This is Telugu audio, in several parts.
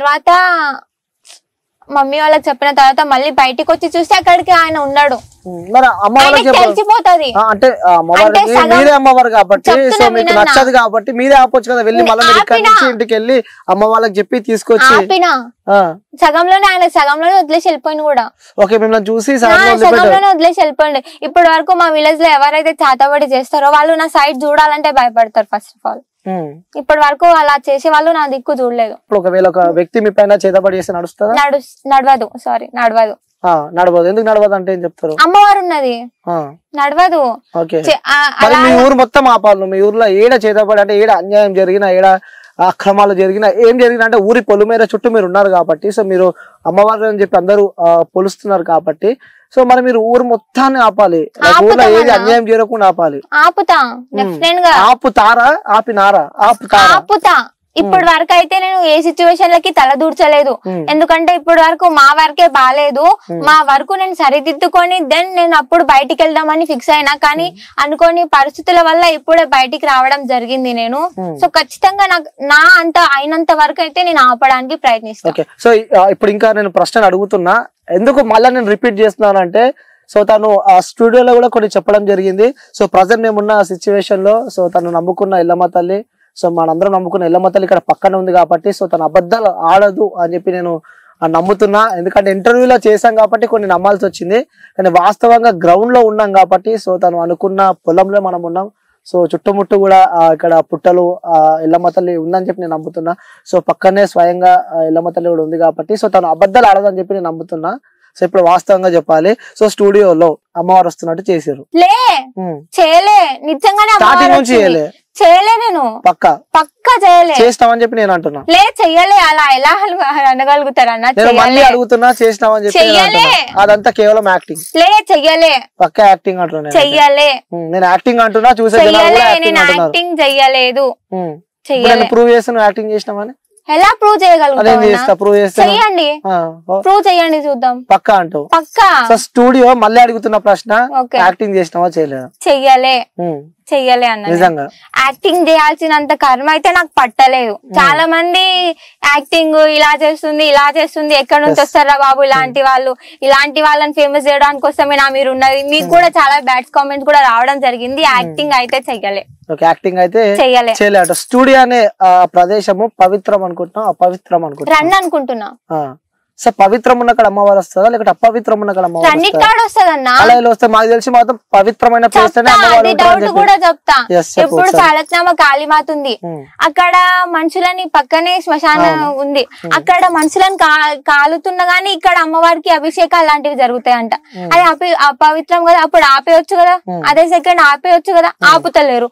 తర్వాత మమ్మీ వాళ్ళకి చెప్పిన తర్వాత మళ్ళీ బయటికి వచ్చి చూస్తే అక్కడికి ఆయన ఉన్నాడు. మరి అమ్మవారికి తెలిసిపోతుంది అంటే మీరే అమ్మవారు కాబట్టి సో మీకు నచ్చదు కాబట్టి మీరే ఆపొచ్చు కదా, వెళ్ళి మళ్ళీ మీరు ఇక్కడి నుంచి ఇంటికి వెళ్ళి అమ్మ వాళ్ళకి చెప్పి తీసుకొచ్చి సగంలోనే ఆయన సగంలోనే వదిలేసి వెళ్ళిపోయింది కూడా. ఓకే, మిమ్మల్ని చూసి సగంలోనే వదిలేసి వెళ్ళిపోయింది. ఇప్పటి వరకు మా విలేజ్ లో ఎవరైతే చేతబడి చేస్తారో వాళ్ళు నా సైడ్ చూడాలంటే భయపడతారు. ఫస్ట్ ఆఫ్ ఆల్ ఇప్పటి వరకు అలా చేసే వాళ్ళు నా దిక్కు చూడలేదు. ఒకవేళ ఒక వ్యక్తి మీ పైన చేతబడి చేసి నడుస్తుందా? నడవదు. సారీ, నడవదు. నడవదు. ఎందుకు నడవదు అంటే ఏం చెప్తారు? అమ్మవారు ఉన్నది, నడవదు. మీ ఊరు మొత్తం ఆపాలి. మీ ఊర్లో ఏడ చేతబడి అంటే ఏడ అన్యాయం జరిగినా, ఏడ అక్రమాలు జరిగినా, ఏం జరిగినా అంటే ఊరి పొలిమేర చుట్టూ మీరు ఉన్నారు కాబట్టి, సో మీరు అమ్మవారు అని చెప్పి అందరూ పొలుస్తున్నారు కాబట్టి, సో మరి మీరు ఊరు మొత్తాన్ని ఆపాలి. ఊర్లో ఏది అన్యాయం జరగకుండా ఆపాలి. ఆపుతారా? ఆపినారా? ఆపుతా. ఇప్పటి వరకు అయితే నేను ఏ సిచ్యువేషన్ లకి తల దూర్చలేదు. ఎందుకంటే ఇప్పటి వరకు మా వర్కే బాలేదు. మా వరకు నేను సరిదిద్దుకొని దెన్ నేను అప్పుడు బయటికి వెళ్దామని ఫిక్స్ అయినా. కానీ అనుకోని పరిస్థితుల వల్ల ఇప్పుడే బయటికి రావడం జరిగింది నేను. సో ఖచ్చితంగా నా అంత అయినంత వరకు అయితే నేను ఆపడానికి ప్రయత్నిస్తాను. సో ఇప్పుడు ఇంకా నేను ప్రశ్న అడుగుతున్నా, ఎందుకు మళ్ళీ నేను రిపీట్ చేస్తున్నానంటే, సో తను ఆ స్టూడియోలో కూడా కొన్ని చెప్పడం జరిగింది. సో ప్రజెంట్ మేమున్న సిచ్యువేషన్ లో సో తను నమ్ముకున్న ఎల్లమ్మ తల్లి, సో మనందరం నమ్ముకున్న ఎల్లమ్మ తల్లి ఇక్కడ పక్కన ఉంది కాబట్టి, సో తన అబద్ధాలు ఆడదు అని చెప్పి నేను నమ్ముతున్నా. ఎందుకంటే ఇంటర్వ్యూలో చేశాం కాబట్టి కొన్ని నమ్మాల్సి వచ్చింది, కానీ వాస్తవంగా గ్రౌండ్ లో ఉన్నాం కాబట్టి, సో తను అనుకున్న పొలంలో మనం ఉన్నాం. సో చుట్టుముట్టు కూడా ఇక్కడ పుట్టలు ఎల్లమ్మ తల్లి ఉందని చెప్పి నేను నమ్ముతున్నా. సో పక్కనే స్వయంగా ఎల్లమ్మ తల్లి కూడా ఉంది కాబట్టి, సో తను అబద్ధాలు ఆడదని చెప్పి నేను నమ్ముతున్నా. సో ఇప్పుడు వాస్తవంగా చెప్పాలి, సో స్టూడియోలో అమ్మవారు వస్తున్నట్టు చేశారు? చేయలే నేను పక్కా చేయలే. చేస్తామని చెప్పి నేను అంటున్నా. చెయ్యలే. అలా ఎలా అనగలుగుతారు అన్న? మళ్ళీ అడుగుతున్నా, చేస్తామని చెప్పి అదంతా కేవలం యాక్టింగ్. చెయ్యలే. పక్కా యాక్టింగ్ అంటున్నా. చెయ్యలే. నేను యాక్టింగ్ అంటున్నా, చూసే నేను యాక్టింగ్ చెయ్యలేదు. ప్రూవ్ చేస్తున్నా యాక్టింగ్ చేసినామని. ఎలా ప్రూవ్ చేయగలుగుతాం? చెయ్యండి, ప్రూవ్ చేయండి చూద్దాం. పక్కా అంటూ పక్కా. స్టూడియో మళ్ళీ అడుగుతున్న ప్రశ్న, యాక్టింగ్ చేసినావా? చేయలేదా? చెయ్యలే అన్న. యాక్టింగ్ చేయాల్సినంత కర్మ అయితే నాకు పట్టలేదు. చాలా మంది యాక్టింగ్ ఇలా చేస్తుంది ఎక్కడి నుంచి వస్తారా బాబు ఇలాంటి వాళ్ళని ఫేమస్ చేయడానికి కోసమే నా మీరు ఉన్నది. మీకు కూడా చాలా బ్యాడ్ కామెంట్స్ కూడా రావడం జరిగింది. యాక్టింగ్ అయితే చెయ్యలే. యాక్టింగ్ అయితే చేయలేట. స్టూడియో అనే ప్రదేశము పవిత్రం అనుకుంటున్నా, అపవిత్రం అనుకుంటున్నా? రన్ అనుకుంటున్నా. సో పవిత్రం ఉన్న కాడ అమ్మవారు వస్తుందా, లేకపోతే అపవిత్రం ఉన్న కాడ అమ్మవారు అలా వస్తే? మాకు తెలిసి మాత్రం పవిత్రమైన ప్లేస్ కూడా చెప్తా. ఇప్పుడు చాలక్నామ కాళీమాత ఉంది, అక్కడ మనుషులని పక్కనే శ్మశానం ఉంది, అక్కడ మనుషులను కాలుతున్నా గానీ ఇక్కడ అమ్మవారికి అభిషేకాలు లాంటివి జరుగుతాయంట. అది అపవిత్రం కదా, అప్పుడు ఆపేయొచ్చు కదా, అదే సెకండ్ ఆపేయొచ్చు కదా, ఆపుతలేరు.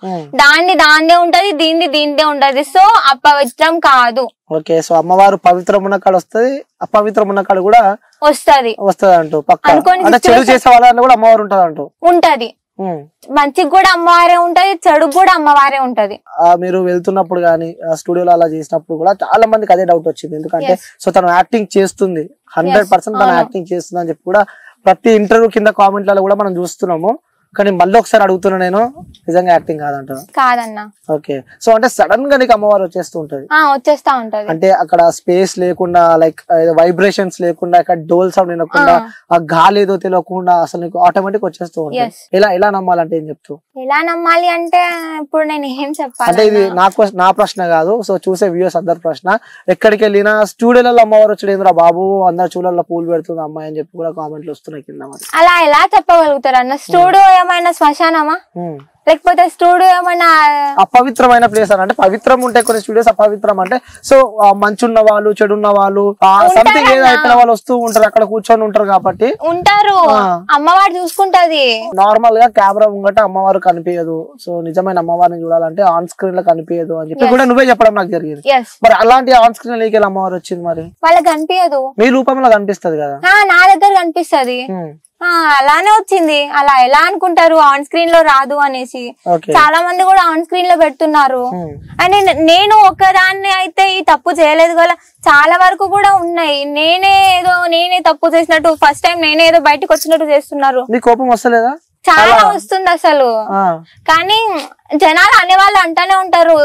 దాన్నే ఉంటది, దీందే ఉంటది. సో అపవిత్రం కాదు. ఓకే, సో అమ్మవారు పవిత్రం ఉన్న కాడ వస్తుంది, అపవిత్రం ఉన్న కాడ కూడా వస్తది అంటూ పక్క. అంటే చెడు చేసే వాళ్ళని కూడా అమ్మవారు ఉంటది అంటూ ఉంటది. మంచికి కూడా అమ్మవారే ఉంటది, చెడు కూడా అమ్మవారే ఉంటది. మీరు వెళ్తున్నప్పుడు గానీ స్టూడియోలో అలా చేసినప్పుడు కూడా చాలా మందికి అదే డౌట్ వచ్చింది. ఎందుకంటే సో తను యాక్టింగ్ చేస్తుంది, 100% తను యాక్టింగ్ చేస్తుంది అని చెప్పి కూడా ప్రతి ఇంటర్వ్యూ కింద కామెంట్లలో కూడా మనం చూస్తున్నాము. కానీ మళ్ళీ ఒకసారి అడుగుతున్నా, నేను నిజంగా యాక్టింగ్ కాదన్నా. ఓకే, సో అంటే సడన్ గా నీకు అమ్మవారు వచ్చేస్తూ ఉంటది? వచ్చేస్తా ఉంటది. అంటే అక్కడ స్పేస్ లేకుండా, లైక్ వైబ్రేషన్స్ లేకుండా, ఇక్కడ డోల్ సౌండ్ వినకుండా, ఆ గాలి ఏదో తెలియకుండా అసలు నీకు ఆటోమేటిక్ వచ్చేస్తూ ఉంటుంది. ఎలా నమ్మాలంటే ఏం చెప్తూ? ఎలా నమ్మాలి అంటే ఇప్పుడు నేను ఏం చెప్పాలి అంటే ఇది నా ప్రశ్న కాదు, సో చూసే వ్యూస్ అందరి ప్రశ్న. ఎక్కడికి వెళ్ళినా స్టూడియోలలో అమ్మవారు వచ్చేంద్రా బాబు, అందరు చూడల్లో పూలు పెడుతుంది అమ్మాయి అని చెప్పి కూడా కామెంట్లు వస్తున్నాయి కింద. అలా ఎలా చెప్పగలుగుతారు అన్న? స్టూడియో ఏమైనా శ్మశానమా, లేకపోతే స్టూడియో ఏమైనా అపవిత్రమైన ప్లేస్ అని? అంటే పవిత్రం ఉంటాయి కొన్ని స్టూడియోస్, అపవిత్రం అంటే సో మంచున్న వాళ్ళు, చెడున్న వాళ్ళు, సంథింగ్ ఏదో అయిపోయిన వాళ్ళు వస్తూ ఉంటారు, అక్కడ కూర్చొని ఉంటారు కాబట్టి ఉంటారు. అమ్మవారు చూసుకుంటది. నార్మల్ గా కెమెరా ముంగట అమ్మవారు కనిపించదు. సో నిజమైన అమ్మవారిని చూడాలంటే ఆన్ స్క్రీన్ లో కనిపించదు అని చెప్పి కూడా నువ్వే చెప్పడం నాకు జరిగింది. మరి అలాంటి ఆన్ స్క్రీన్ లోకి అమ్మవారు వచ్చింది, మరి వాళ్ళకి కనిపించదు, మీ రూపంలో కనిపిస్తది కదా? నా దగ్గర కనిపిస్తది. అలానే వచ్చింది. అలా ఎలా అనుకుంటారు ఆన్ స్క్రీన్ లో రాదు అనేసి? చాలా మంది కూడా ఆన్ స్క్రీన్ లో పెడుతున్నారు. అని నేను ఒకదాన్ని అయితే ఈ తప్పు చేయలేదు కదా, చాలా వరకు కూడా ఉన్నాయి. నేనే తప్పు చేసినట్టు, ఫస్ట్ టైం నేనే ఏదో బయటకు వచ్చినట్టు చేస్తున్నారు. నీ కోపం వస్తలేదా? చాలా వస్తుంది అసలు. కానీ జనాలు అనేవాళ్ళు అంటానే ఉంటారు,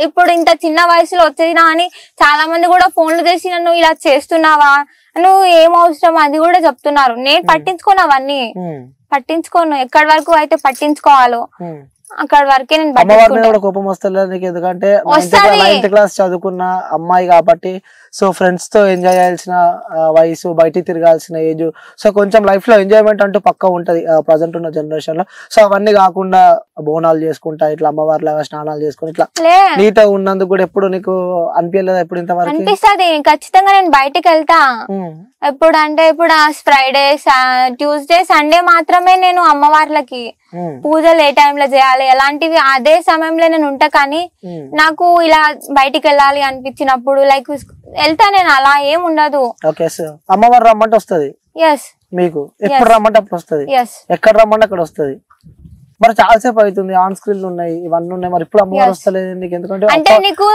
ఇప్పుడు ఇంత చిన్న వయసులో వచ్చేదినా అని. చాలా మంది కూడా ఫోన్లు చేసి నన్ను ఇలా చేస్తున్నావా, నువ్వు ఏం అవసరం అది కూడా చెప్తున్నారు. నేను పట్టించుకోను అవన్నీ, పట్టించుకోను. ఎక్కడి వరకు అయితే పట్టించుకోవాలో అక్కడ వరకే నేను పట్టించుకుంటా. కోపం వస్తలేదు నీకు, ఎందుకంటే 9th క్లాస్ చదువుకున్న అమ్మాయి కాబట్టి, సో ఫ్రెండ్స్ తో ఎంజాయ్ చేయాల్సిన వయసు, బయటికి తిరగాల్సిన ఏజ్, సో కొంచెం లైఫ్ లో ఎంజాయ్మెంట్ అంటూ పక్కా ఉంటది ప్రజెంట్ ఉన్న జనరేషన్ లో. సో అవన్నీ కాకుండా బోనాలు చేసుకుంటా ఇట్లా అమ్మవారి లాగా స్నానాలు చేసుకుని ఇట్లా నీట్ గా ఉన్నందుకు కూడా ఎప్పుడు నీకు అనిపించలేదా? ఎప్పుడు ఇంతవరకు అనిపిస్తుంది. ఖచ్చితంగా నేను బయటికి వెళ్తా. ఎప్పుడు అంటే ఇప్పుడు ఫ్రైడే, ట్యూస్డే, సండే మాత్రమే నేను అమ్మవార్లకి పూజలు ఏ టైంలో చేయాలి ఎలాంటివి అదే సమయంలో నేను ఉంటా. కానీ నాకు ఇలా బయటికి వెళ్ళాలి అనిపించినప్పుడు లైక్ వెళ్తా నేను, అలా ఏం ఉండదు. అమ్మవారు రమ్మంటే వస్తుంది మీకు, ఎప్పుడు రమ్మంటే అప్పుడు వస్తుంది, ఎక్కడ రమ్మంటే అక్కడ వస్తుంది. మరి చాలాసేపు అవుతుంది, ఆన్ స్క్రీన్ ఉన్నాయి, ఇవన్నీ ఉన్నాయి, మరి ఇప్పుడు అమ్మవారు వస్తలేదు నీకు? ఎందుకంటే అంటే నీకు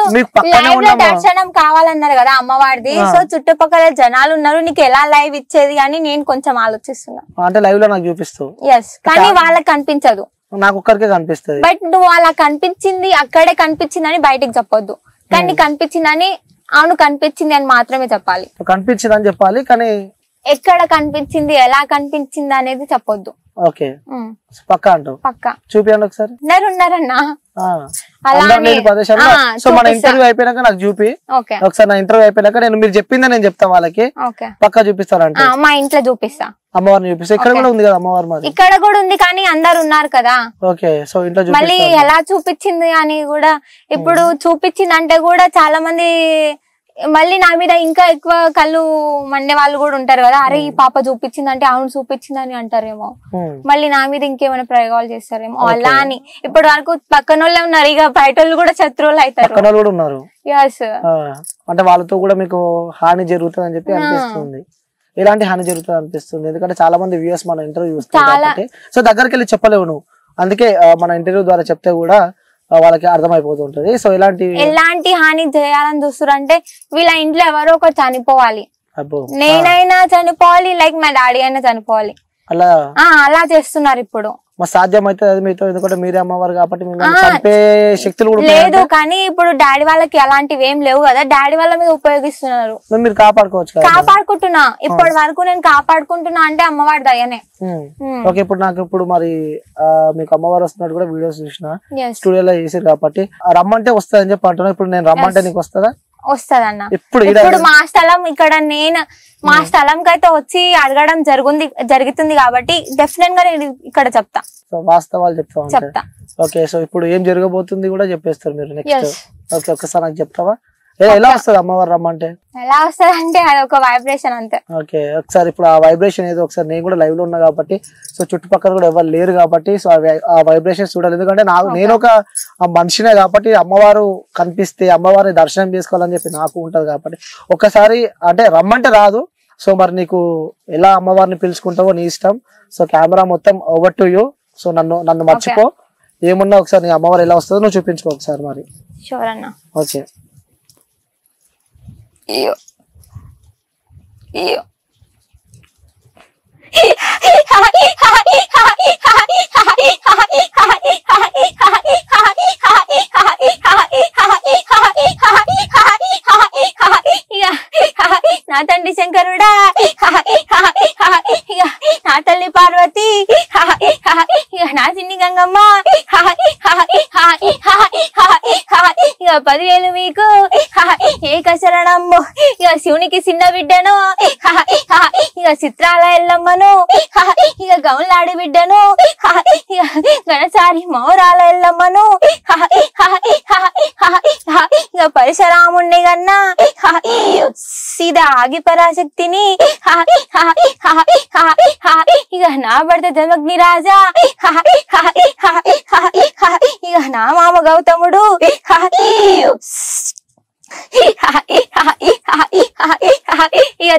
లైవ్ లో దర్శనం కావాలన్నారు కదా అమ్మవారిది, సో చుట్టుపక్కల జనాలు ఉన్నారు, నీకు ఎలా లైవ్ ఇచ్చేది అని నేను కొంచెం ఆలోచిస్తున్నా. అంటే లైవ్ లో నాకు చూపిస్తావు, కానీ వాళ్ళకి కనిపించదు, నాకు ఒక్కరికే కనిపిస్తుంది. బట్ నువ్వు అలా కనిపించింది అక్కడే కనిపించిందని బయటకు చెప్పొద్దు, కానీ కనిపించిందని అవును కనిపించింది అని మాత్రమే చెప్పాలి. కనిపించింది అని చెప్పాలి, కానీ ఎక్కడ కనిపించింది ఎలా కనిపించింది అనేది చెప్పొద్దు. ఓకే, పక్కా అంటావు? పక్కా. చూపియండి ఒకసారి. ఉన్నారన్నా సో మన ఇంటర్వ్యూ అయిపోయినాక నాకు చూపి ఒకసారి. నా ఇంటర్వ్యూ అయిపోయినాక నేను మీరు చెప్పిందా నేను చెప్తా వాళ్ళకి, పక్కా చూపిస్తారంట. మా ఇంట్లో చూపిస్తా, అమ్మవారిని చూపిస్తా. ఇక్కడ కూడా ఉంది కదా అమ్మవారి, మరి ఇక్కడ కూడా ఉంది కానీ అందరు ఉన్నారు కదా. ఓకే, సో ఇంట్లో మళ్ళీ ఎలా చూపించింది అని కూడా, ఇప్పుడు చూపించింది అంటే కూడా చాలా మంది మళ్ళీ నా మీద ఇంకా ఎక్కువ కళ్ళు మండే వాళ్ళు కూడా ఉంటారు కదా. అరే ఈ పాప చూపించింది అంటే అవును చూపించింది అని అంటారేమో, మళ్ళీ నా మీద ఇంకేమైనా ప్రయోగాలు చేస్తారేమో అలా అని. ఇప్పటి వరకు పక్కన వాళ్ళే ఉన్నారు, ఇక బయట వాళ్ళు కూడా శత్రువులు అవుతారు. అంటే వాళ్ళతో కూడా మీకు హాని జరుగుతుంది అని చెప్పి అనిపిస్తుంది. ఎలాంటి హాని జరుగుతుంది అనిపిస్తుంది? ఎందుకంటే చాలా మంది వ్యూయర్స్ మన ఇంటర్వ్యూ చూస్తారు, సో దగ్గరికి వెళ్ళి చెప్పలేవు నువ్వు, అందుకే మన ఇంటర్వ్యూ ద్వారా చెప్తే కూడా వాళ్ళకి అర్థమైపోతుంటది. సో ఎలాంటి హాని చేయాలని చూస్తారు అంటే వీళ్ళ ఇంట్లో ఎవరో ఒకరు చనిపోవాలి, నేనైనా చనిపోవాలి, లైక్ మా డాడీ అయినా చనిపోవాలి, అలా చేస్తున్నారు ఇప్పుడు. సాధ్యమైతే అది మీతో, ఎందుకంటే మీరే అమ్మవారు కాబట్టి చంపే శక్తులు కూడా లేదు. కానీ ఇప్పుడు డాడీ వాళ్ళకి అలాంటివి ఏం లేవు కదా, డాడీ వాళ్ళ మీద ఉపయోగిస్తున్నారు. మీరు కాపాడుకోవచ్చు. కాపాడుకుంటున్నా, ఇప్పటి వరకు నేను కాపాడుకుంటున్నా అంటే అమ్మవారి దయనే. ఓకే, ఇప్పుడు నాకు ఇప్పుడు మరి మీకు అమ్మవారు వస్తున్నట్టు కూడా వీడియోస్ చూసిన, స్టూడియోలో చేసారు కాబట్టి రమ్మంటే వస్తుందని చెప్పి అంటున్నా. ఇప్పుడు నేను రమ్మంటే నీకు వస్తుందా? వస్తదన్న. ఇప్పుడు మా స్థలం ఇక్కడ, నేను మా స్థలంకి అయితే వచ్చి అడగడం జరుగుతుంది కాబట్టి డెఫినెట్ గా నేను ఇక్కడ చెప్తా, వాస్తవాలు చెప్తా. ఓకే, సో ఇప్పుడు ఏం జరగబోతుంది కూడా చెప్పేస్తారు మీరు నెక్స్ట్. ఓకే, ఒకసారి నాకు చెప్తావా ఎలా వస్తుంది అమ్మవారు రమ్మంటే? ఎలా వస్తుంది అంటే అది ఒక వైబ్రేషన్ అంతే. ఓకే, ఒకసారి ఇప్పుడు ఆ వైబ్రేషన్ ఏదో ఒకసారి, నేను కూడా లైవ్ లో ఉన్నా కాబట్టి, సో చుట్టుపక్కల కూడా ఎవరు లేరు కాబట్టి, సో ఆ వైబ్రేషన్ చూడాలి. ఎందుకంటే నేను ఒక మనిషినే కాబట్టి అమ్మవారు కనిపిస్తే అమ్మవారిని దర్శనం చేసుకోవాలని చెప్పి నాకు ఉంటది కాబట్టి ఒకసారి అంటే రమ్మంటే రాదు. సో మరి నీకు ఎలా అమ్మవారిని పిలుచుకుంటావో నీ ఇష్టం. సో కెమెరా మొత్తం ఓవర్ టు యూ. సో నన్ను మర్చిపో, ఏమున్నా ఒకసారి నీ అమ్మవారు ఎలా వస్తుందో నువ్వు చూపించుకో ఒకసారి మరి. ఓకే, iyo నా తండ్రి శంకరుడా, నా తల్లి పార్వతి, నా చిన్ని గంగమ్మ, ఇక 10,000 మీకు ఏ కసరణమ్ము, ఇక శివునికి చిన్న బిడ్డను, ఇక చిత్రాల ఎల్లమ్మను, ఇక గౌన్లాడి బిడ్డను, ఇక గణసారి మౌరాల ఎల్లమ్మను, ఇక పరశురాముణ్ణి గన్నా సీదా ఆగి పరాశక్తిని, ఇక నా భర్త జమగ్ని రాజా, ఇక నా మామ గౌతముడు, ఇక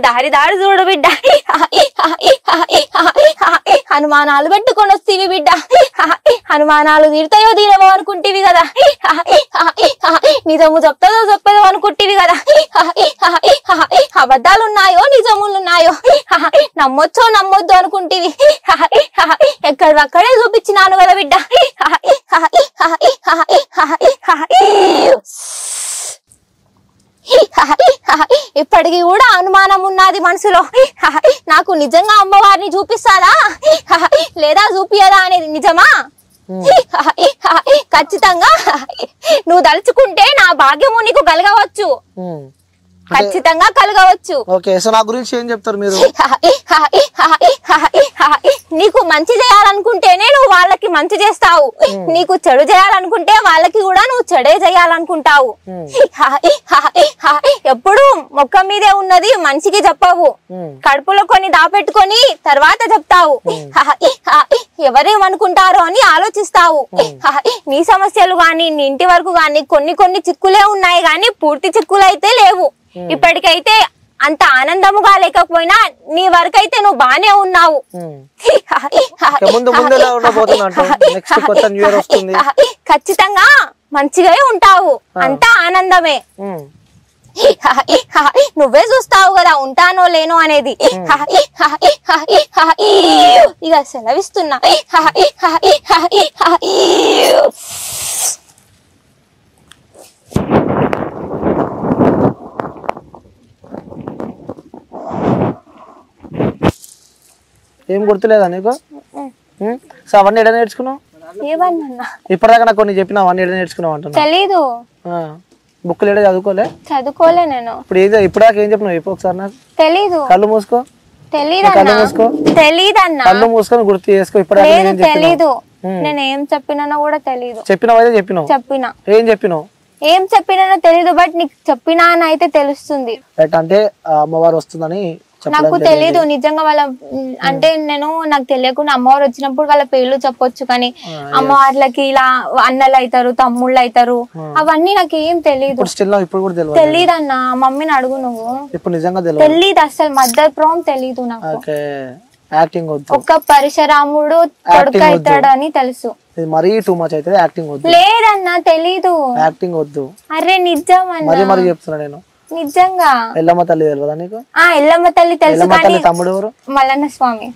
దారి చూడు బిడ్డ, అనుమానాలు పెట్టుకొని వస్తీవి బిడ్డ, అనుమానాలు తీరుతాయో తీరవో అనుకుంటేవి కదా, నిజము చెప్తాదో చెప్పదో అనుకుంటేవి కదా, అబద్ధాలు ఉన్నాయో నిజములు ఉన్నాయో నమ్మొచ్చో నమ్మొద్దు అనుకుంటేవి, ఎక్కడక్కడే చూపించినాను కదా బిడ్డ. ఇప్పటికి కూడా అనుమానం ఉన్నది మనసులో, నాకు నిజంగా అమ్మవారిని చూపిస్తాదా లేదా చూపియదా అనేది నిజమా? ఖచ్చితంగా నువ్వు దలుచుకుంటే నా భాగ్యము నీకు కలగవచ్చు, ఖచ్చితంగా కలగవచ్చు. ఓకే, సో నా గురించి ఏం చెప్తారు మీరు? నీకు మంచి చేయాలనుకుంటేనే నువ్వు వాళ్ళకి మంచి చేస్తావు, నీకు చెడు చేయాలనుకుంటే వాళ్ళకి కూడా నువ్వు చెడే చేయాలనుకుంటావు. ఎప్పుడు మొక్క మీదే ఉన్నది మనిషికి చెప్పవు, కడుపులో కొన్ని దాపెట్టుకొని తర్వాత చెప్తావు, ఎవరేమనుకుంటారో అని ఆలోచిస్తావు. నీ సమస్యలు గాని నీ ఇంటి వరకు గాని కొన్ని చిక్కులే ఉన్నాయి గాని పూర్తి చిక్కులు అయితే లేవు. ఇప్పటికైతే అంత ఆనందముగా లేకపోయినా నీ వరకైతే నువ్వు బానే ఉన్నావు. ఖచ్చితంగా మంచిగా ఉంటావు, అంతా ఆనందమే. నువ్వే చూస్తావు కదా ఉంటానో లేనో అనేది. ఇక సెలవిస్తున్నా. ఏం గుర్తులేదా నీకు? సో అవన్నీ ఎడ నేర్చుకున్నావు? ఇప్పటిదాకా నాకు కొన్ని చెప్పినా అవన్నీ ఎడ నేర్చుకున్నావు అంటున్నా. తెలీదు, బుక్కులు ఎడ చదువుకోలే నేను. ఇప్పుడు దాకా ఏం చెప్పినావు చెప్పు ఒకసారి నాకు. తెలీదు. కళ్ళు మూసుకో. కళ్ళు మూసుకో. తెలీదన్నా. కళ్ళు మూసుకొని గుర్తు చేసుకో. ఇప్పుడు తెలీదు, నేను ఏం చెప్పినానో కూడా తెలీదు. చెప్పినావు చెప్పినావు. చెప్పినా. ఏం చెప్పినావు? ఏం చెప్పినానో తెలీదు, బట్ నీకు చెప్పినా అని అయితే తెలుస్తుంది. అంటే అమ్మవారు వస్తుందని నాకు తెలీదు నిజంగా. వాళ్ళ అంటే నాకు తెలియకుండా అమ్మవారు వచ్చినప్పుడు వాళ్ళ పేర్లు చెప్పొచ్చు, కానీ అమ్మవార్లకి ఇలా అన్నలు అవుతారు, తమ్ముళ్ళు అవుతారు, అవన్నీ నాకు ఏం తెలీదు. తెలీదు అన్న, మమ్మీని అడుగు నువ్వు. తెలీదు అసలు, మదర్ ప్రాం తెలీదు నాకు. ఒక్క పరశురాముడు కొడుకు అవుతాడని తెలుసు. లేదన్నా తెలీదు. అరే నిజం అన్న, నిజంగా. ఎల్లమ్మ తల్లి తెలియదా నీకు? ఎల్లమ్మ తల్లి తెలుసు, కానీ తమ్ముడు ఎవరు? మల్లన్న స్వామి.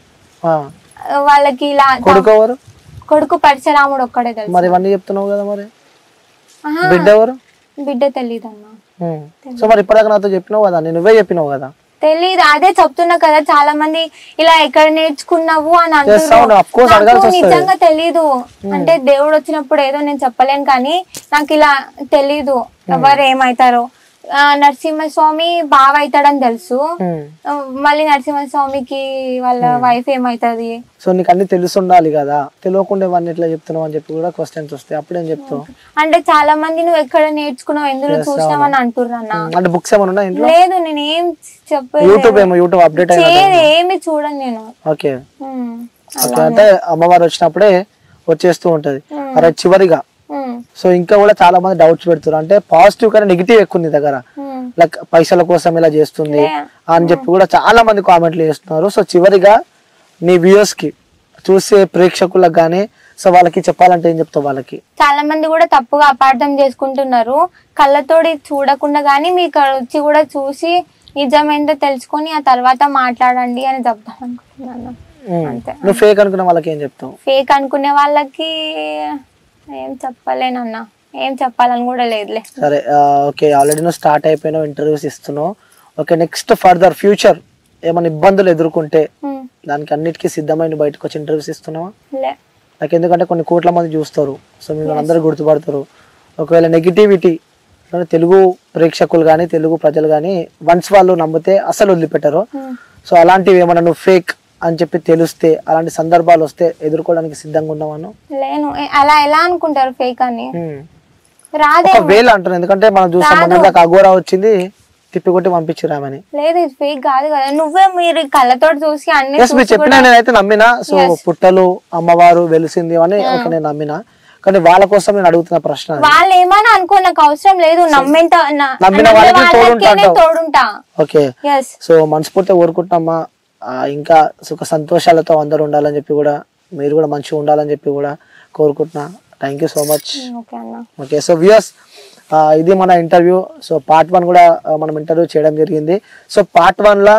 వాళ్ళకి ఇలా కొడుకు పరశురాముడు ఒక్కడే తెలుసు. మరి ఇవన్నీ చెప్తున్నావు కదా, మరి బిడ్డ ఎవరు? బిడ్డ తెలీదు అన్న. సో మరి ఇప్పటిదాకా నాతో చెప్పినావు కదా, నువ్వే చెప్పినావు కదా. తెలీదు, అదే చెప్తున్నా కదా. చాలా మంది ఇలా ఎక్కడ నేర్చుకున్నావు అని అంటున్నారు. నిజంగా తెలీదు. అంటే దేవుడు వచ్చినప్పుడు ఏదో నేను చెప్పలేను, కానీ నాకు ఇలా తెలీదు ఎవరు ఏమైతారో. నరసింహస్వామి బావ అవుతాడని తెలుసు, మళ్ళీ నరసింహస్వామికి వాళ్ళ వైఫ్ ఏమైతుంది. సో నీకు అన్ని తెలుసుండాలి కదా, తెలియకుండా ఇవన్నీ ఎట్లా చెప్తున్నావు అని చెప్పి కూడా క్వశ్చన్స్ వస్తాయి. అప్పుడేం చెప్తావు? అంటే చాలా మంది నువ్వు ఎక్కడ నేర్చుకున్నావు, ఎందులో చూసినావు అని అంటున్నా. అంటే బుక్స్ ఏమన్నా లేదు, నేను ఏం చెప్పలేదు, యూట్యూబ్ అప్డేట్ ఏమి చూడను నేను. ఓకే, అంటే అమ్మవారు వచ్చినప్పుడే వచ్చేస్తూ ఉంటది. అరే చివరిగా సో ఇంకా కూడా చాలా మంది డౌట్స్ పెడుతున్నారు, అంటే పాజిటివ్ కానీ నెగిటివ్ ఎక్కువ నీ దగ్గర, లైక్ పైసల కోసం ఇలా చేస్తుంది అని చెప్పి కూడా చాలా మంది కామెంట్లు చేస్తున్నారు. సో చివరిగా నీ వ్యూయర్స్ కి, చూసే ప్రేక్షకులకు గానీ, సో వాళ్ళకి చెప్పాలంటే ఏం చెప్తావు వాళ్ళకి? చాలా మంది కూడా తప్పుగా అపార్థం చేసుకుంటున్నారు. కళ్ళతోటి చూడకుండా గానీ మీకు వచ్చి కూడా చూసి నిజమేంటో తెలుసుకొని ఆ తర్వాత మాట్లాడండి అని చెప్తాం అనుకుంటున్నాను. నువ్వు ఫేక్ అనుకునే వాళ్ళకి ఏం చెప్తావు? ఫేక్ అనుకునే వాళ్ళకి ఏం చెప్పలేనన్నా, ఏం చెప్పాలని కూడా లేదులే. సరే, ఓకే, ఆల్రెడీ నువ్వు స్టార్ట్ అయిపోయినావు, ఇంటర్వ్యూస్ ఇస్తున్నావు. ఓకే, నెక్స్ట్ ఫర్దర్ ఫ్యూచర్ ఏమైనా ఇబ్బందులు ఎదుర్కొంటే దానికి అన్నిటికీ సిద్ధమైన బయటకు వచ్చి ఇంటర్వ్యూస్ ఇస్తున్నావా? నాకు ఎందుకంటే కొన్ని కోట్ల మంది చూస్తారు, సో మిమ్మల్ని అందరూ గుర్తుపడతారు. ఒకవేళ నెగిటివిటీ తెలుగు ప్రేక్షకులు కానీ తెలుగు ప్రజలు కానీ వన్స్ వాళ్ళు నమ్మితే అసలు వదిలిపెట్టారు. సో అలాంటివి ఏమన్నా నువ్వు ఫేక్ అని చెప్పి తెలిస్తే, అలాంటి సందర్భాలు వస్తే ఎదుర్కోవడానికి సిద్ధంగా ఉన్నావాను? లేను. అలా ఎలా అనుకుంటారు ఫేక్ అని? రాదే వేళ అంటారు, ఎందుకంటే మనం చూస్తాం అఘోరా వచ్చింది తిప్పికొట్టి పంపించిరామని. లేదు, ఇది ఫేక్ కాదు కదా. నువ్వే మీరు కళ్ళతో చూసి అన్ని చెప్పినా నేనైతే నమ్మినా. సో పుట్టలు అమ్మవారు వెలిసింది అని నేను నమ్మినా, కానీ వాళ్ళ కోసం నేను అడుగుతున్న ప్రశ్న, వాళ్ళు ఏమైనా అనుకో, నాకు అవసరం లేదు, నమ్మిన వాళ్ళకి తోడుంటా. ఓకే, సో మనస్ఫూర్తిగా కోరుకుంటున్నామా, ఇంకా సుఖ సంతోషాలతో అందరూ ఉండాలని చెప్పి కూడా, మీరు కూడా మంచిగా ఉండాలని చెప్పి కూడా కోరుకుంటున్నా. Thank you so much. Okay, so viewers, ఇది మన ఇంటర్వ్యూ. సో పార్ట్ 1 కూడా మనం ఇంటర్వ్యూ చేయడం జరిగింది. సో పార్ట్ 1లో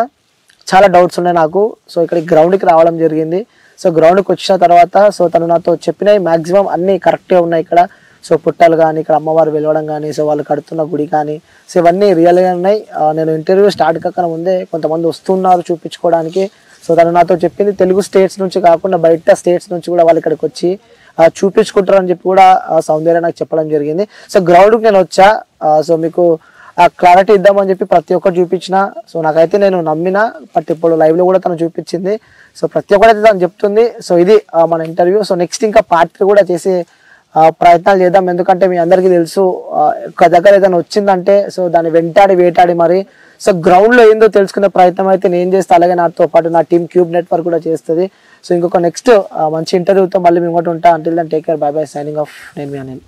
చాలా డౌట్స్ ఉన్నాయి నాకు. సో ఇక్కడ గ్రౌండ్కి రావడం జరిగింది. సో గ్రౌండ్కి వచ్చిన తర్వాత సో తను నాతో చెప్పినవి మ్యాక్సిమం అన్నీ కరెక్టే ఉన్నాయి ఇక్కడ. సో పుట్టలు కానీ, ఇక్కడ అమ్మవారు వెలవడం కానీ, సో వాళ్ళు కడుతున్న గుడి కానీ, సో ఇవన్నీ రియల్గా ఉన్నాయి. నేను ఇంటర్వ్యూ స్టార్ట్ కాక ముందే కొంతమంది వస్తున్నారు చూపించుకోవడానికి. సో తను నాతో చెప్పింది తెలుగు స్టేట్స్ నుంచి కాకుండా బయట స్టేట్స్ నుంచి కూడా వాళ్ళు ఇక్కడికి వచ్చి చూపించుకుంటారని చెప్పి కూడా సౌందర్య నాకు చెప్పడం జరిగింది. సో గ్రౌండ్కి నేను వచ్చా. సో మీకు క్లారిటీ ఇద్దామని చెప్పి ప్రతి ఒక్కటి చూపించిన. సో నాకైతే నేను నమ్మిన, బట్ ఇప్పుడు లైవ్లో కూడా తను చూపించింది. సో ప్రతి ఒక్కరైతే తను చెప్తుంది. సో ఇది మన ఇంటర్వ్యూ. సో నెక్స్ట్ ఇంకా పార్ట్ 3 కూడా చేసే ప్రయత్నాలు చేద్దాం. ఎందుకంటే మీ అందరికీ తెలుసు, ఒక దగ్గర ఏదైనా వచ్చిందంటే సో దాన్ని వేటాడి మరి సో గ్రౌండ్లో ఏందో తెలుసుకునే ప్రయత్నం అయితే నేను చేస్తే, అలాగే నాతో పాటు నా టీమ్ క్యూబ్ నెట్వర్క్ కూడా చేస్తుంది. సో ఇంకొక నెక్స్ట్ మంచి ఇంటర్వ్యూతో మళ్ళీ మీ ముంగట ఉంటా. Until then take care, bye bye, signing off. నేను మీ అనిల్.